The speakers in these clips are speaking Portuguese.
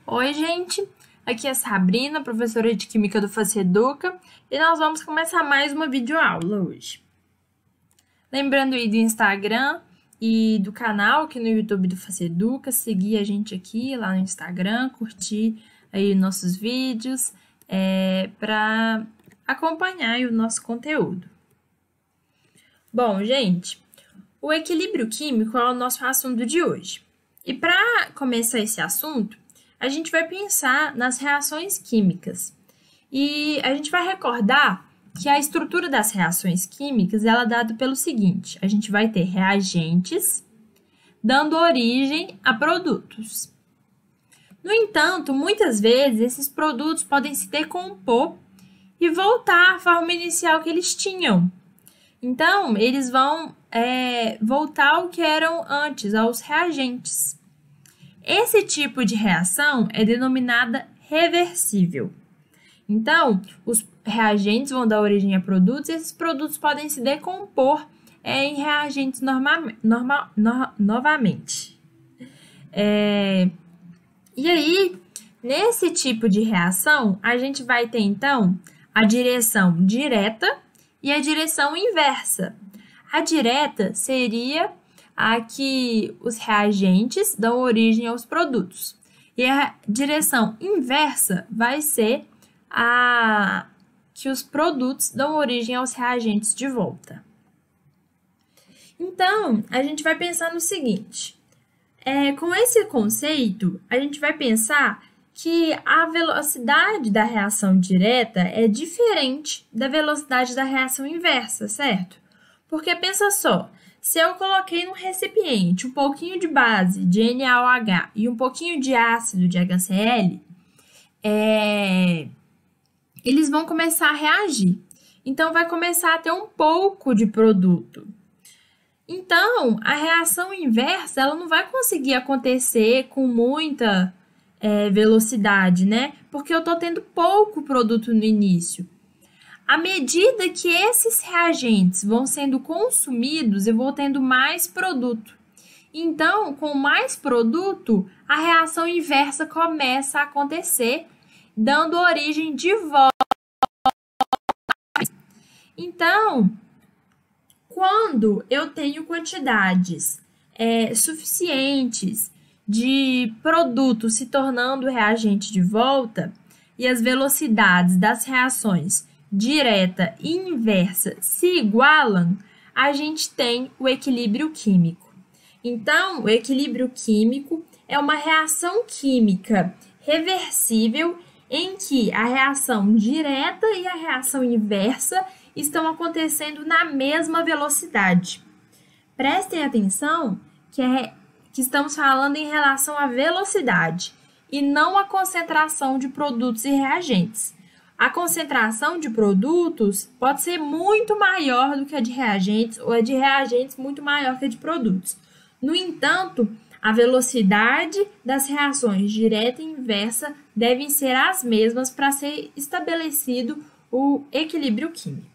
Oi, gente! Aqui é Sabrina, professora de Química do Faceduca, e nós vamos começar mais uma videoaula hoje. Lembrando aí do Instagram e do canal aqui no YouTube do Faceduca, seguir a gente aqui lá no Instagram, curtir aí nossos vídeos, para acompanhar aí o nosso conteúdo. Bom, gente, o equilíbrio químico é o nosso assunto de hoje. E para começar esse assunto, a gente vai pensar nas reações químicas. E a gente vai recordar que a estrutura das reações químicas ela é dada pelo seguinte: a gente vai ter reagentes dando origem a produtos. No entanto, muitas vezes esses produtos podem se decompor e voltar à forma inicial que eles tinham. Então, eles vão voltar ao que eram antes, aos reagentes. Esse tipo de reação é denominada reversível. Então, os reagentes vão dar origem a produtos e esses produtos podem se decompor em reagentes novamente. E aí, nesse tipo de reação, a gente vai ter, então, a direção direta e a direção inversa. A direta seria a que os reagentes dão origem aos produtos. E a direção inversa vai ser a que os produtos dão origem aos reagentes de volta. Então, a gente vai pensar no seguinte. Com esse conceito, a gente vai pensar que a velocidade da reação direta é diferente da velocidade da reação inversa, certo? Porque pensa só, se eu coloquei num recipiente um pouquinho de base de NaOH e um pouquinho de ácido de HCl, eles vão começar a reagir. Então, vai começar a ter um pouco de produto. Então, a reação inversa ela não vai conseguir acontecer com muita velocidade, né? Porque eu estou tendo pouco produto no início. À medida que esses reagentes vão sendo consumidos, eu vou tendo mais produto. Então, com mais produto, a reação inversa começa a acontecer, dando origem de volta. Então, quando eu tenho quantidades suficientes de produto se tornando reagente de volta e as velocidades das reações direta e inversa se igualam, a gente tem o equilíbrio químico. Então, o equilíbrio químico é uma reação química reversível em que a reação direta e a reação inversa estão acontecendo na mesma velocidade. Prestem atenção que estamos falando em relação à velocidade e não à concentração de produtos e reagentes. A concentração de produtos pode ser muito maior do que a de reagentes ou a de reagentes muito maior que a de produtos. No entanto, a velocidade das reações direta e inversa devem ser as mesmas para ser estabelecido o equilíbrio químico.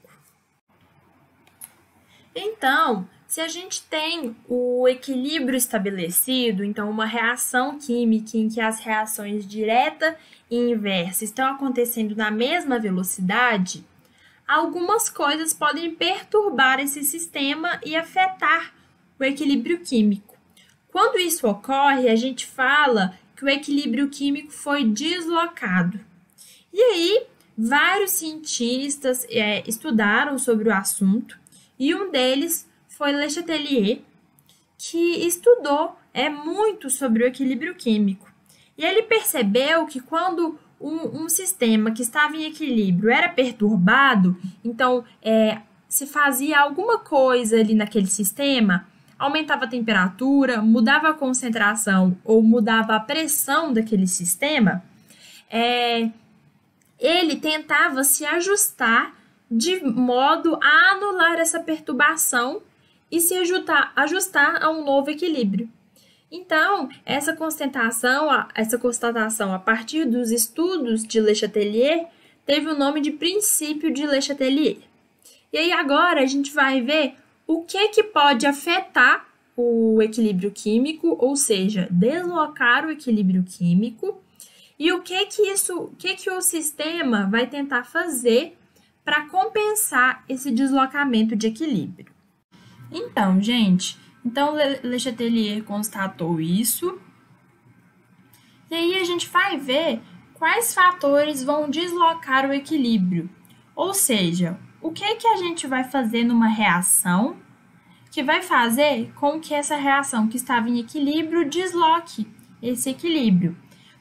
Então, se a gente tem o equilíbrio estabelecido, então uma reação química em que as reações direta e inversa estão acontecendo na mesma velocidade, algumas coisas podem perturbar esse sistema e afetar o equilíbrio químico. Quando isso ocorre, a gente fala que o equilíbrio químico foi deslocado. E aí, vários cientistas estudaram sobre o assunto e um deles foi Le Chatelier, que estudou muito sobre o equilíbrio químico. E ele percebeu que quando um sistema que estava em equilíbrio era perturbado, então se fazia alguma coisa ali naquele sistema, aumentava a temperatura, mudava a concentração ou mudava a pressão daquele sistema, ele tentava se ajustar de modo a anular essa perturbação e se ajustar a um novo equilíbrio. Então, essa constatação a partir dos estudos de Le Chatelier teve o nome de princípio de Le Chatelier. E aí agora a gente vai ver o que pode afetar o equilíbrio químico, ou seja, deslocar o equilíbrio químico e o que o sistema vai tentar fazer para compensar esse deslocamento de equilíbrio. Então, gente, Le Chatelier constatou isso. E aí a gente vai ver quais fatores vão deslocar o equilíbrio. Ou seja, o que a gente vai fazer numa reação que vai fazer com que essa reação que estava em equilíbrio desloque esse equilíbrio.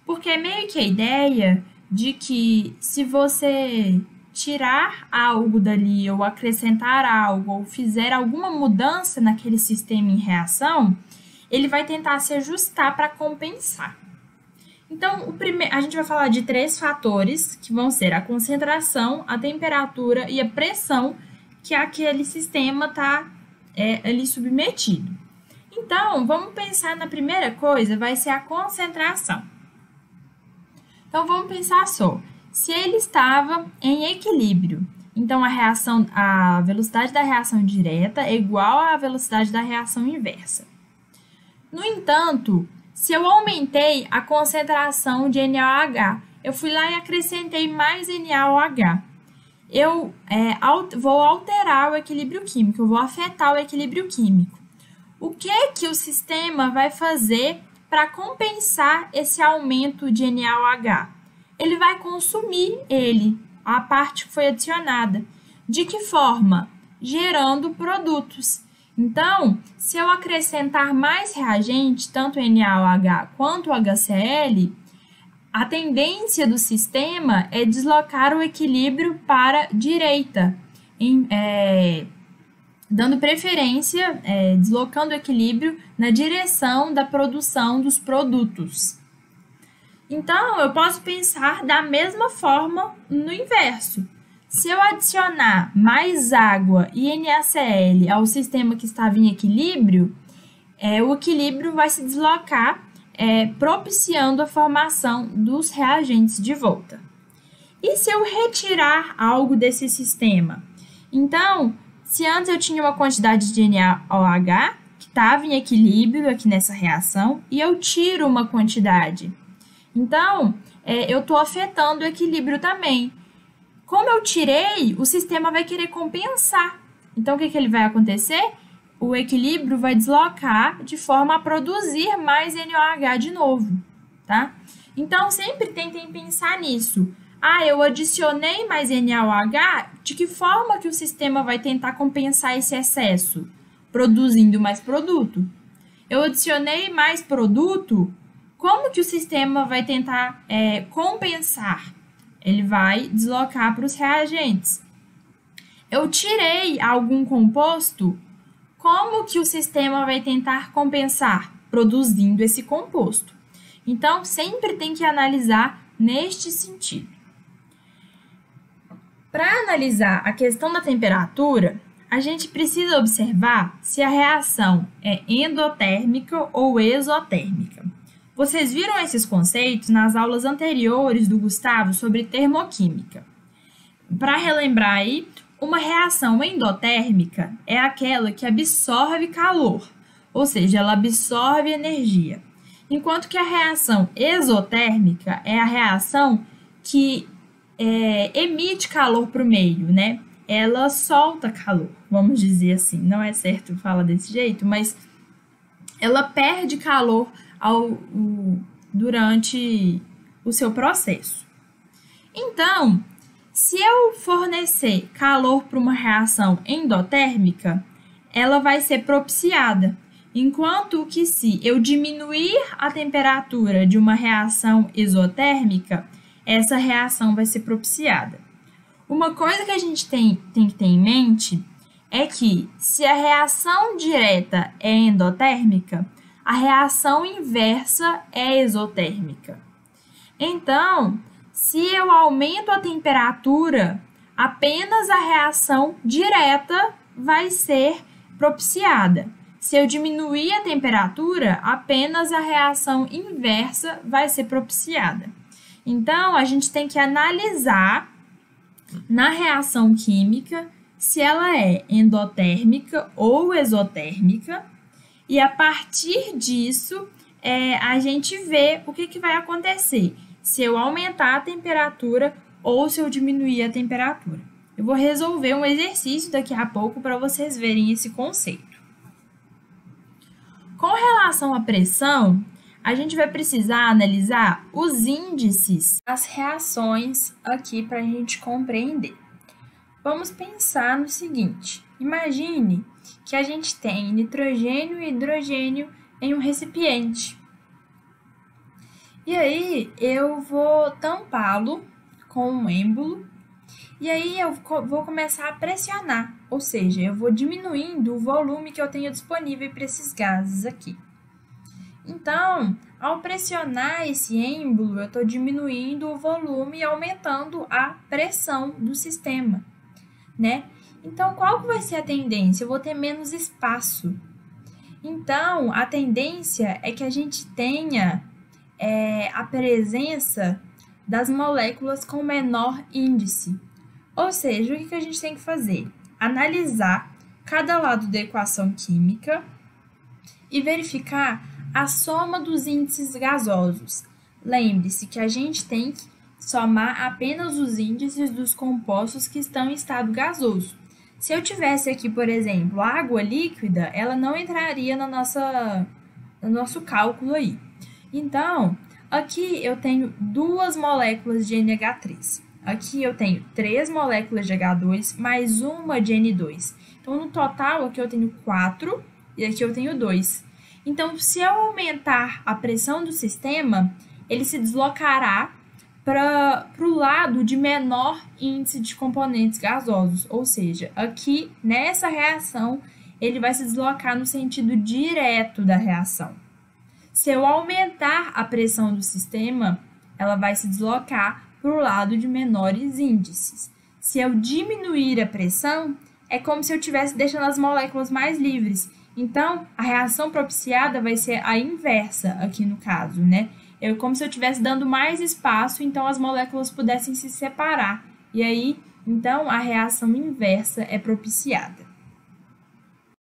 Porque é meio que a ideia de que se você tirar algo dali ou acrescentar algo ou fizer alguma mudança naquele sistema em reação, ele vai tentar se ajustar para compensar. Então, a gente vai falar de 3 fatores, que vão ser a concentração, a temperatura e a pressão que aquele sistema está ali submetido. Então, vamos pensar na primeira coisa, vai ser a concentração. Então, vamos pensar só. Se ele estava em equilíbrio, então a velocidade da reação direta é igual à velocidade da reação inversa. No entanto, se eu aumentei a concentração de NaOH, eu fui lá e acrescentei mais NaOH, eu vou alterar o equilíbrio químico, eu vou afetar o equilíbrio químico. O que o sistema vai fazer para compensar esse aumento de NaOH? Ele vai consumir a parte que foi adicionada. De que forma? Gerando produtos. Então, se eu acrescentar mais reagente, tanto NaOH quanto HCl, a tendência do sistema é deslocar o equilíbrio para a direita, dando preferência, deslocando o equilíbrio na direção da produção dos produtos. Então, eu posso pensar da mesma forma no inverso. Se eu adicionar mais água e NaCl ao sistema que estava em equilíbrio, o equilíbrio vai se deslocar, propiciando a formação dos reagentes de volta. E se eu retirar algo desse sistema? Então, se antes eu tinha uma quantidade de NaOH que estava em equilíbrio aqui nessa reação, e eu tiro uma quantidade, então, eu estou afetando o equilíbrio também. Como eu tirei, o sistema vai querer compensar. Então, o que ele vai acontecer? O equilíbrio vai deslocar de forma a produzir mais NaOH de novo, tá? Então, sempre tentem pensar nisso. Eu adicionei mais NaOH, de que forma que o sistema vai tentar compensar esse excesso? Produzindo mais produto. Eu adicionei mais produto, como que o sistema vai tentar compensar? Ele vai deslocar para os reagentes. Eu tirei algum composto, como que o sistema vai tentar compensar? Produzindo esse composto. Então, sempre tem que analisar neste sentido. Para analisar a questão da temperatura, a gente precisa observar se a reação é endotérmica ou exotérmica. Vocês viram esses conceitos nas aulas anteriores do Gustavo sobre termoquímica. Para relembrar aí, uma reação endotérmica é aquela que absorve calor, ou seja, ela absorve energia. Enquanto que a reação exotérmica é a reação que emite calor para o meio, né? Ela solta calor, vamos dizer assim. Não é certo falar desse jeito, mas ela perde calor durante o seu processo. Então, se eu fornecer calor para uma reação endotérmica, ela vai ser propiciada, enquanto que se eu diminuir a temperatura de uma reação exotérmica, essa reação vai ser propiciada. Uma coisa que a gente tem que ter em mente é que se a reação direta é endotérmica, a reação inversa é exotérmica. Então, se eu aumento a temperatura, apenas a reação direta vai ser propiciada. Se eu diminuir a temperatura, apenas a reação inversa vai ser propiciada. Então, a gente tem que analisar na reação química se ela é endotérmica ou exotérmica, e a partir disso, a gente vê o que vai acontecer. se eu aumentar a temperatura ou se eu diminuir a temperatura. Eu vou resolver um exercício daqui a pouco para vocês verem esse conceito. Com relação à pressão, a gente vai precisar analisar os índices das reações aqui para a gente compreender. Vamos pensar no seguinte: imagine que a gente tem nitrogênio e hidrogênio em um recipiente. E aí, eu vou tampá-lo com um êmbolo, e aí eu vou começar a pressionar, ou seja, eu vou diminuindo o volume que eu tenho disponível para esses gases aqui. Então, ao pressionar esse êmbolo, eu estou diminuindo o volume e aumentando a pressão do sistema, né? Então, qual que vai ser a tendência? Eu vou ter menos espaço. Então, a tendência é que a gente tenha a presença das moléculas com menor índice. Ou seja, o que a gente tem que fazer? Analisar cada lado da equação química e verificar a soma dos índices gasosos. Lembre-se que a gente tem que somar apenas os índices dos compostos que estão em estado gasoso. Se eu tivesse aqui, por exemplo, água líquida, ela não entraria no nosso cálculo aí. Então, aqui eu tenho 2 moléculas de NH3. Aqui eu tenho 3 moléculas de H2 mais uma de N2. Então, no total, aqui eu tenho 4 e aqui eu tenho 2. Então, se eu aumentar a pressão do sistema, ele se deslocará para o lado de menor índice de componentes gasosos. Ou seja, aqui nessa reação, ele vai se deslocar no sentido direto da reação. Se eu aumentar a pressão do sistema, ela vai se deslocar para o lado de menores índices. Se eu diminuir a pressão, é como se eu estivesse deixando as moléculas mais livres. Então, a reação propiciada vai ser a inversa aqui no caso, né? É como se eu estivesse dando mais espaço, então as moléculas pudessem se separar. E aí, então, a reação inversa é propiciada.